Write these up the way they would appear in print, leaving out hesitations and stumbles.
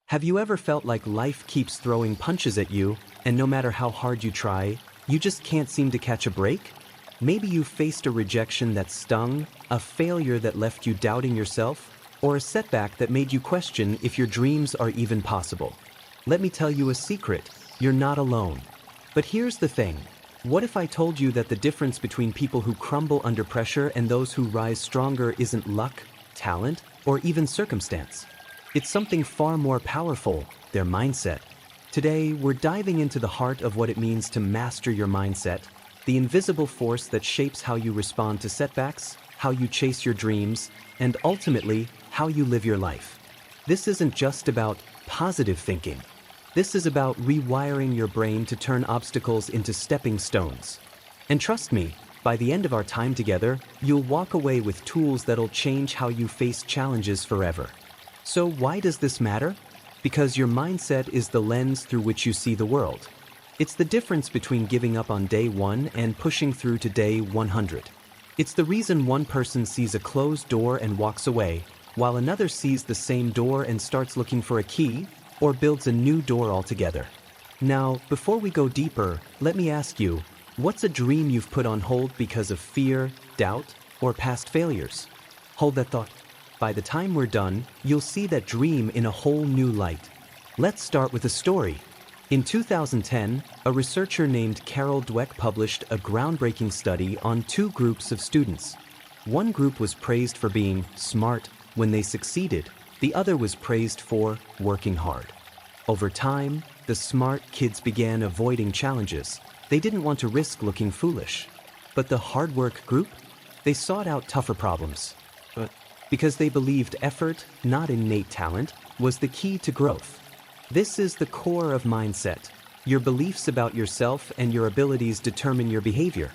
Have you ever felt like life keeps throwing punches at you, and no matter how hard you try, you just can't seem to catch a break? Maybe you faced a rejection that stung, a failure that left you doubting yourself, or a setback that made you question if your dreams are even possible. Let me tell you a secret, you're not alone. But here's the thing. What if I told you that the difference between people who crumble under pressure and those who rise stronger isn't luck, talent, or even circumstance? It's something far more powerful, their mindset. Today, we're diving into the heart of what it means to master your mindset, the invisible force that shapes how you respond to setbacks, how you chase your dreams, and ultimately, how you live your life. This isn't just about positive thinking. This is about rewiring your brain to turn obstacles into stepping stones. And trust me, by the end of our time together, you'll walk away with tools that'll change how you face challenges forever. So why does this matter? Because your mindset is the lens through which you see the world. It's the difference between giving up on day 1 and pushing through to day 100. It's the reason one person sees a closed door and walks away, while another sees the same door and starts looking for a key, or builds a new door altogether. Now, before we go deeper, let me ask you, what's a dream you've put on hold because of fear, doubt, or past failures? Hold that thought. By the time we're done, you'll see that dream in a whole new light. Let's start with a story. In 2010, a researcher named Carol Dweck published a groundbreaking study on 2 groups of students. One group was praised for being smart when they succeeded. The other was praised for working hard. Over time, the smart kids began avoiding challenges. They didn't want to risk looking foolish. But the hard work group? They sought out tougher problems. Because they believed effort, not innate talent, was the key to growth. This is the core of mindset. Your beliefs about yourself and your abilities determine your behavior.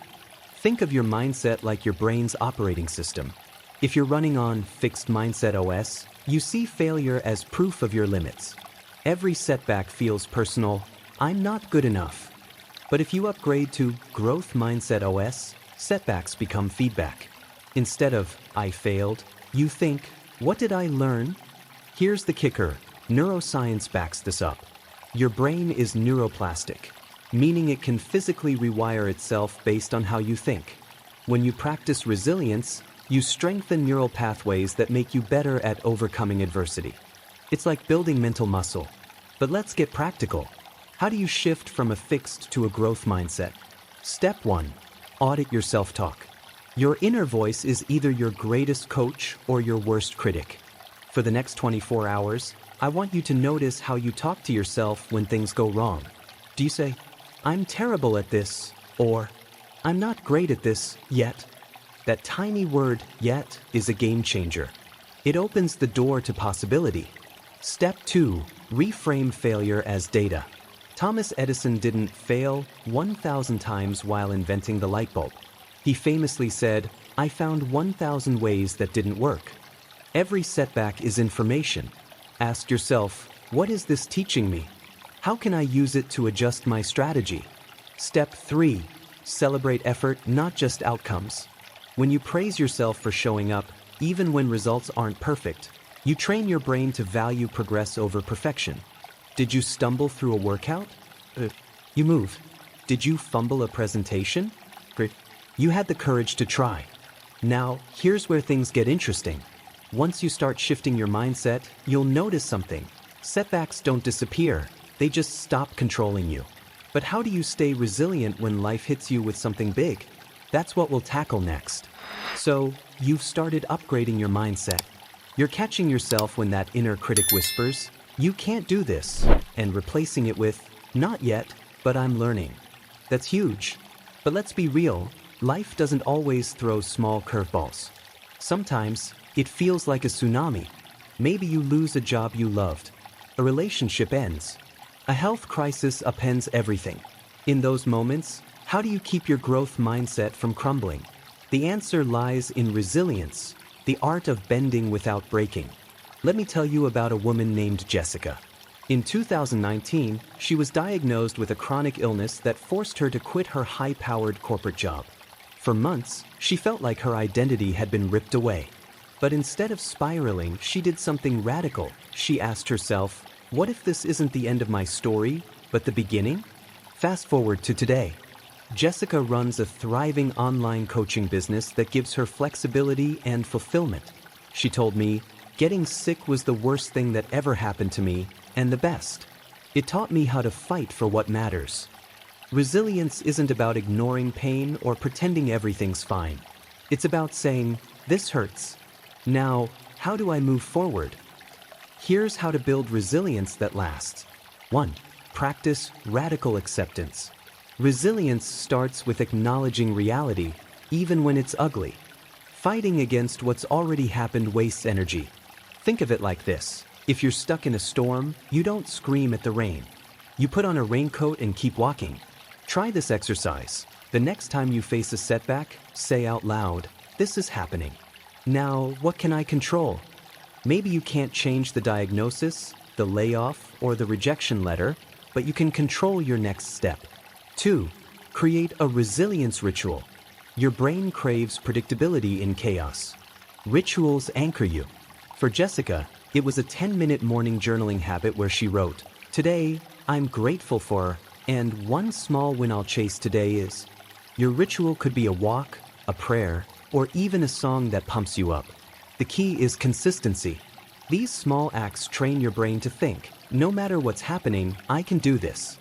Think of your mindset like your brain's operating system. If you're running on fixed mindset OS, you see failure as proof of your limits. Every setback feels personal, I'm not good enough. But if you upgrade to growth mindset OS, setbacks become feedback. Instead of, I failed, you think, what did I learn? Here's the kicker. Neuroscience backs this up. Your brain is neuroplastic, meaning it can physically rewire itself based on how you think. When you practice resilience, you strengthen neural pathways that make you better at overcoming adversity. It's like building mental muscle. But let's get practical. How do you shift from a fixed to a growth mindset? Step 1. Audit your self-talk. Your inner voice is either your greatest coach or your worst critic. For the next 24 hours, I want you to notice how you talk to yourself when things go wrong. Do you say, I'm terrible at this, or I'm not great at this yet? That tiny word, yet, is a game changer. It opens the door to possibility. Step 2. Reframe failure as data. Thomas Edison didn't fail 1,000 times while inventing the light bulb. He famously said, I found 1,000 ways that didn't work. Every setback is information. Ask yourself, what is this teaching me? How can I use it to adjust my strategy? Step 3. Celebrate effort, not just outcomes. When you praise yourself for showing up, even when results aren't perfect, you train your brain to value progress over perfection. Did you stumble through a workout? You moved. Did you fumble a presentation? You had the courage to try. Now, here's where things get interesting. Once you start shifting your mindset, you'll notice something. Setbacks don't disappear, they just stop controlling you. But how do you stay resilient when life hits you with something big? That's what we'll tackle next. So, you've started upgrading your mindset. You're catching yourself when that inner critic whispers, you can't do this, and replacing it with, not yet, but I'm learning. That's huge. But let's be real. Life doesn't always throw small curveballs. Sometimes, it feels like a tsunami. Maybe you lose a job you loved. A relationship ends. A health crisis upends everything. In those moments, how do you keep your growth mindset from crumbling? The answer lies in resilience, the art of bending without breaking. Let me tell you about a woman named Jessica. In 2019, she was diagnosed with a chronic illness that forced her to quit her high-powered corporate job. For months, she felt like her identity had been ripped away. But instead of spiraling, she did something radical. She asked herself, What if this isn't the end of my story, but the beginning? Fast forward to today. Jessica runs a thriving online coaching business that gives her flexibility and fulfillment. She told me, "Getting sick was the worst thing that ever happened to me, and the best. It taught me how to fight for what matters." Resilience isn't about ignoring pain or pretending everything's fine. It's about saying, "This hurts. Now, how do I move forward?" Here's how to build resilience that lasts. 1. Practice radical acceptance. Resilience starts with acknowledging reality, even when it's ugly. Fighting against what's already happened wastes energy. Think of it like this. If you're stuck in a storm, you don't scream at the rain. You put on a raincoat and keep walking. Try this exercise. The next time you face a setback, say out loud, "This is happening. Now, what can I control?" Maybe you can't change the diagnosis, the layoff, or the rejection letter, but you can control your next step. 2. Create a resilience ritual. Your brain craves predictability in chaos. Rituals anchor you. For Jessica, it was a 10-minute morning journaling habit where she wrote, "Today, I'm grateful for, and one small win I'll chase today is." Your ritual could be a walk, a prayer, or even a song that pumps you up. The key is consistency. These small acts train your brain to think, no matter what's happening, I can do this.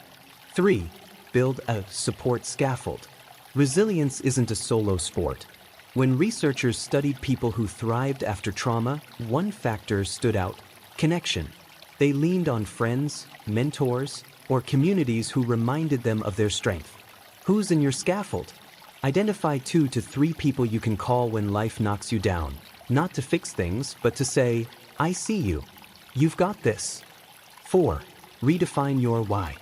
3. Build a support scaffold. Resilience isn't a solo sport. When researchers studied people who thrived after trauma, one factor stood out: connection. They leaned on friends, mentors, or communities who reminded them of their strength. Who's in your scaffold? Identify 2 to 3 people you can call when life knocks you down, not to fix things, but to say, "I see you. You've got this." 4. Redefine your why.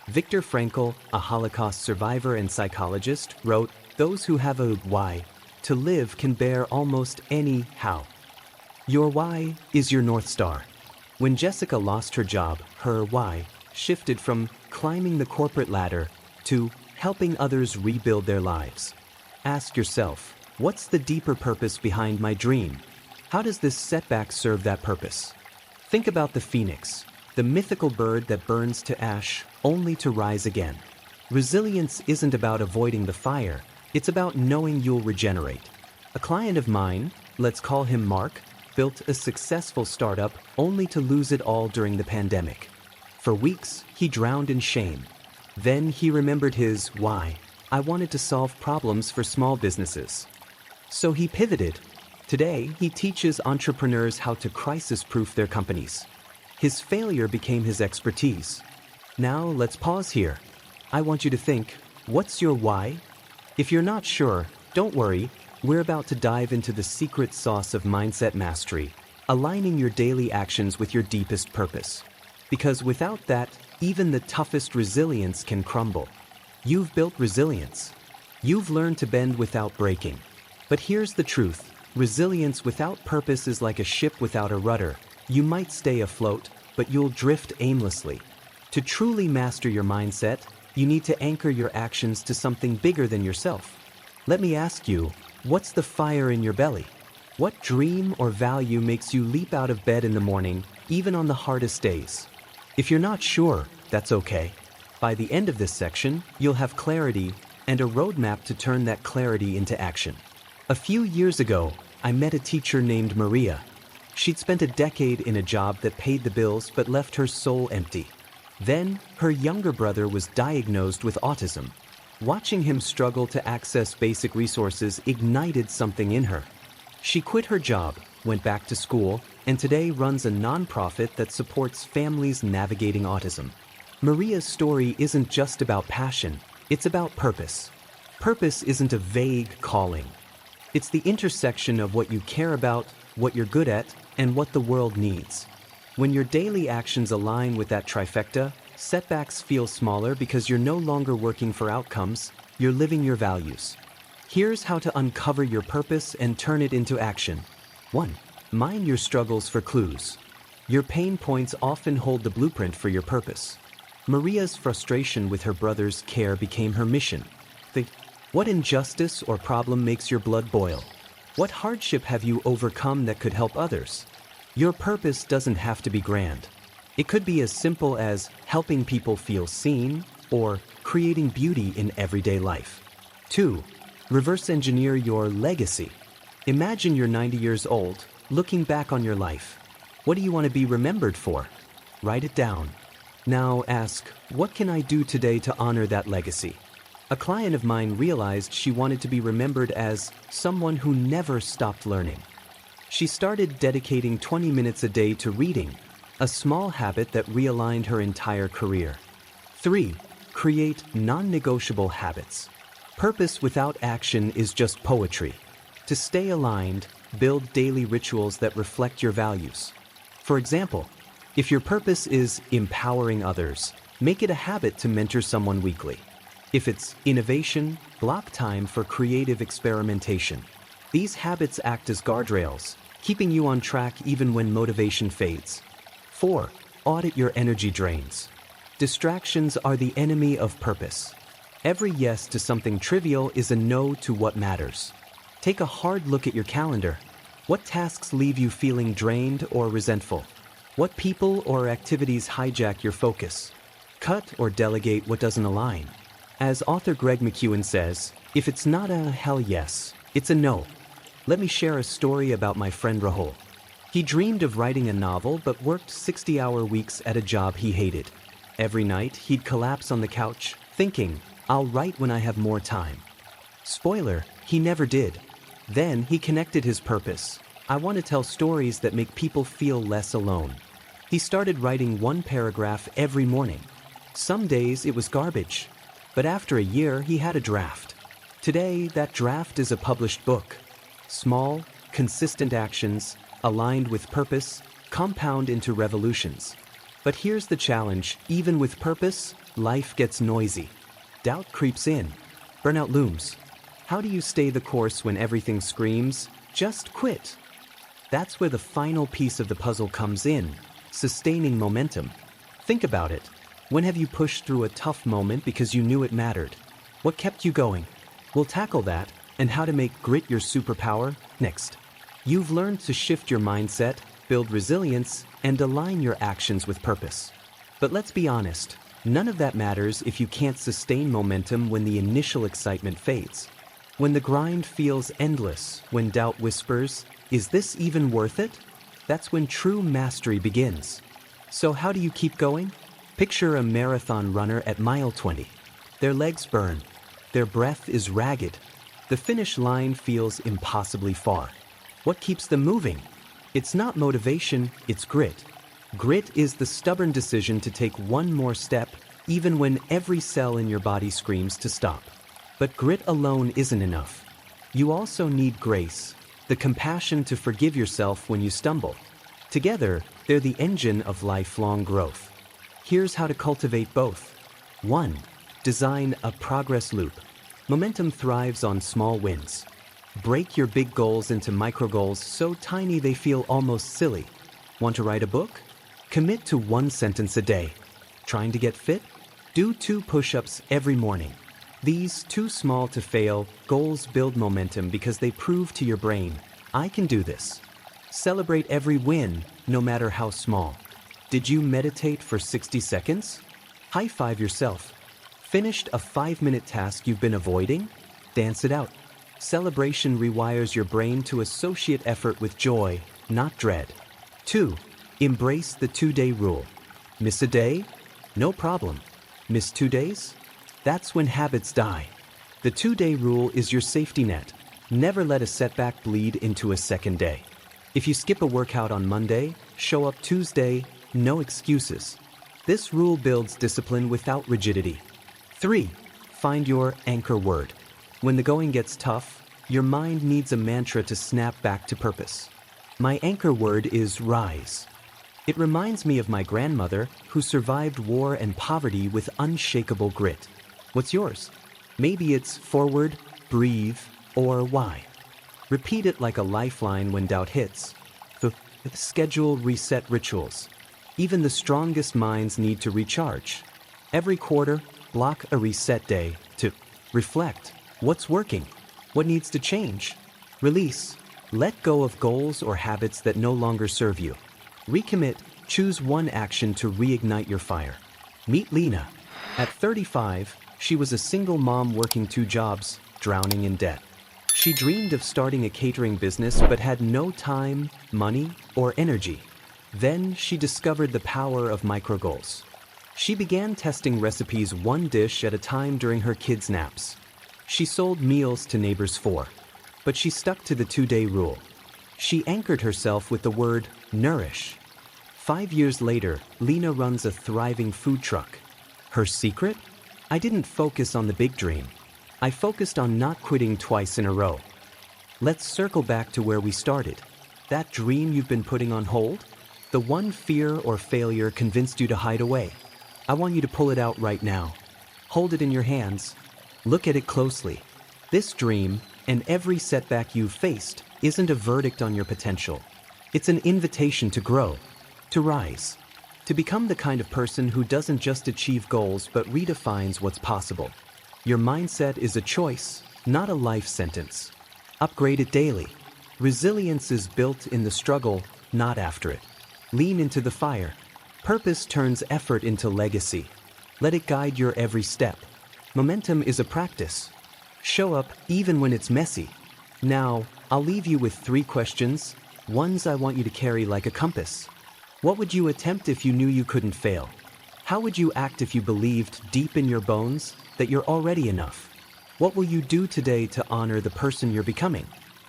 Viktor Frankl, a Holocaust survivor and psychologist, wrote, "Those who have a why to live can bear almost any how." Your why is your North Star. When Jessica lost her job, her why shifted from climbing the corporate ladder to helping others rebuild their lives. Ask yourself, what's the deeper purpose behind my dream? How does this setback serve that purpose? Think about the phoenix, the mythical bird that burns to ash only to rise again. Resilience isn't about avoiding the fire, it's about knowing you'll regenerate. A client of mine, let's call him Mark, built a successful startup only to lose it all during the pandemic. For weeks, he drowned in shame. Then he remembered his why. I wanted to solve problems for small businesses. So he pivoted. Today, he teaches entrepreneurs how to crisis-proof their companies. His failure became his expertise. Now, let's pause here. I want you to think, what's your why? If you're not sure, don't worry. We're about to dive into the secret sauce of mindset mastery, aligning your daily actions with your deepest purpose. Because without that, even the toughest resilience can crumble. You've built resilience. You've learned to bend without breaking. But here's the truth. Resilience without purpose is like a ship without a rudder. You might stay afloat, but you'll drift aimlessly. To truly master your mindset, you need to anchor your actions to something bigger than yourself. Let me ask you, what's the fire in your belly? What dream or value makes you leap out of bed in the morning, even on the hardest days? If you're not sure, that's okay. By the end of this section, you'll have clarity and a roadmap to turn that clarity into action. A few years ago, I met a teacher named Maria. She'd spent a decade in a job that paid the bills but left her soul empty. Then, her younger brother was diagnosed with autism. Watching him struggle to access basic resources ignited something in her. She quit her job, went back to school, and today runs a nonprofit that supports families navigating autism. Maria's story isn't just about passion, it's about purpose. Purpose isn't a vague calling. It's the intersection of what you care about, what you're good at, and what the world needs. When your daily actions align with that trifecta, setbacks feel smaller because you're no longer working for outcomes, you're living your values. Here's how to uncover your purpose and turn it into action. 1. Mine your struggles for clues. Your pain points often hold the blueprint for your purpose. Maria's frustration with her brother's care became her mission. Think, what injustice or problem makes your blood boil? What hardship have you overcome that could help others? Your purpose doesn't have to be grand. It could be as simple as helping people feel seen or creating beauty in everyday life. 2. Reverse engineer your legacy. Imagine you're 90 years old, looking back on your life. What do you want to be remembered for? Write it down. Now ask, what can I do today to honor that legacy? A client of mine realized she wanted to be remembered as someone who never stopped learning. She started dedicating 20 minutes a day to reading, a small habit that realigned her entire career. 3. Create non-negotiable habits. Purpose without action is just poetry. To stay aligned, build daily rituals that reflect your values. For example, if your purpose is empowering others, make it a habit to mentor someone weekly. If it's innovation, block time for creative experimentation. These habits act as guardrails, keeping you on track even when motivation fades. 4. Audit your energy drains. Distractions are the enemy of purpose. Every yes to something trivial is a no to what matters. Take a hard look at your calendar. What tasks leave you feeling drained or resentful? What people or activities hijack your focus? Cut or delegate what doesn't align. As author Greg McKeown says, if it's not a hell yes, it's a no. Let me share a story about my friend Rahul. He dreamed of writing a novel but worked 60-hour weeks at a job he hated. Every night, he'd collapse on the couch, thinking, I'll write when I have more time. Spoiler, he never did. Then he connected his purpose. I want to tell stories that make people feel less alone. He started writing one paragraph every morning. Some days it was garbage, but after a year he had a draft. Today, that draft is a published book. Small, consistent actions, aligned with purpose, compound into revolutions. But here's the challenge, even with purpose, life gets noisy. Doubt creeps in. Burnout looms. How do you stay the course when everything screams, just quit? That's where the final piece of the puzzle comes in, sustaining momentum. Think about it. When have you pushed through a tough moment because you knew it mattered? What kept you going? We'll tackle that and how to make grit your superpower next. You've learned to shift your mindset, build resilience, and align your actions with purpose. But let's be honest, none of that matters if you can't sustain momentum when the initial excitement fades. When the grind feels endless, when doubt whispers, is this even worth it? That's when true mastery begins. So how do you keep going? Picture a marathon runner at mile 20. Their legs burn. Their breath is ragged. The finish line feels impossibly far. What keeps them moving? It's not motivation, it's grit. Grit is the stubborn decision to take one more step, even when every cell in your body screams to stop. But grit alone isn't enough. You also need grace, the compassion to forgive yourself when you stumble. Together, they're the engine of lifelong growth. Here's how to cultivate both. 1. Design a progress loop. Momentum thrives on small wins. Break your big goals into micro goals so tiny they feel almost silly. Want to write a book? Commit to 1 sentence a day. Trying to get fit? Do 2 push-ups every morning. These too small to fail goals build momentum because they prove to your brain, I can do this. Celebrate every win, no matter how small. Did you meditate for 60 seconds? High-five yourself. Finished a 5-minute task you've been avoiding? Dance it out. Celebration rewires your brain to associate effort with joy, not dread. 2. Embrace the 2-day rule. Miss a day? No problem. Miss 2 days? That's when habits die. The 2-day rule is your safety net. Never let a setback bleed into a second day. If you skip a workout on Monday, show up Tuesday, no excuses. This rule builds discipline without rigidity. 3. Find your anchor word. When the going gets tough, your mind needs a mantra to snap back to purpose. My anchor word is rise. It reminds me of my grandmother who survived war and poverty with unshakable grit. What's yours? Maybe it's forward, breathe, or why. Repeat it like a lifeline when doubt hits. Schedule reset rituals. Even the strongest minds need to recharge. Every quarter, block a reset day to reflect. What's working? What needs to change? Release. Let go of goals or habits that no longer serve you. Recommit Choose one action to reignite your fire. Meet Lena. At 35, she was a single mom working 2 jobs, drowning in debt. She dreamed of starting a catering business but had no time, money, or energy. Then she discovered the power of micro-goals. She began testing recipes 1 dish at a time during her kids' naps. She sold meals to neighbors 4, but she stuck to the 2-day rule. She anchored herself with the word nourish. 5 years later, Lena runs a thriving food truck. Her secret? I didn't focus on the big dream. I focused on not quitting twice in a row. Let's circle back to where we started. That dream you've been putting on hold? The one fear or failure convinced you to hide away. I want you to pull it out right now. Hold it in your hands. Look at it closely. This dream, and every setback you've faced, isn't a verdict on your potential. It's an invitation to grow, to rise, to become the kind of person who doesn't just achieve goals but redefines what's possible. Your mindset is a choice, not a life sentence. Upgrade it daily. Resilience is built in the struggle, not after it. Lean into the fire. Purpose turns effort into legacy. Let it guide your every step. Momentum is a practice. Show up even when it's messy. Now, I'll leave you with 3 questions, ones I want you to carry like a compass. What would you attempt if you knew you couldn't fail? How would you act if you believed deep in your bones that you're already enough? What will you do today to honor the person you're becoming?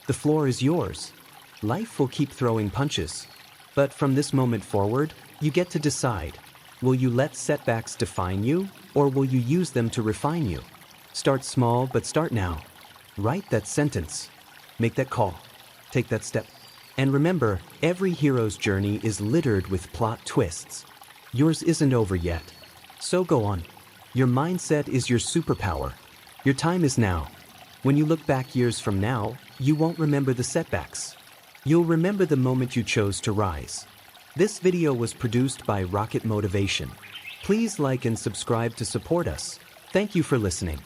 The floor is yours. Life will keep throwing punches. But from this moment forward, you get to decide. Will you let setbacks define you, or will you use them to refine you? Start small, but start now. Write that sentence. Make that call. Take that step. And remember, every hero's journey is littered with plot twists. Yours isn't over yet. So go on. Your mindset is your superpower. Your time is now. When you look back years from now, you won't remember the setbacks. You'll remember the moment you chose to rise. This video was produced by Rocket Motivation. Please like and subscribe to support us. Thank you for listening.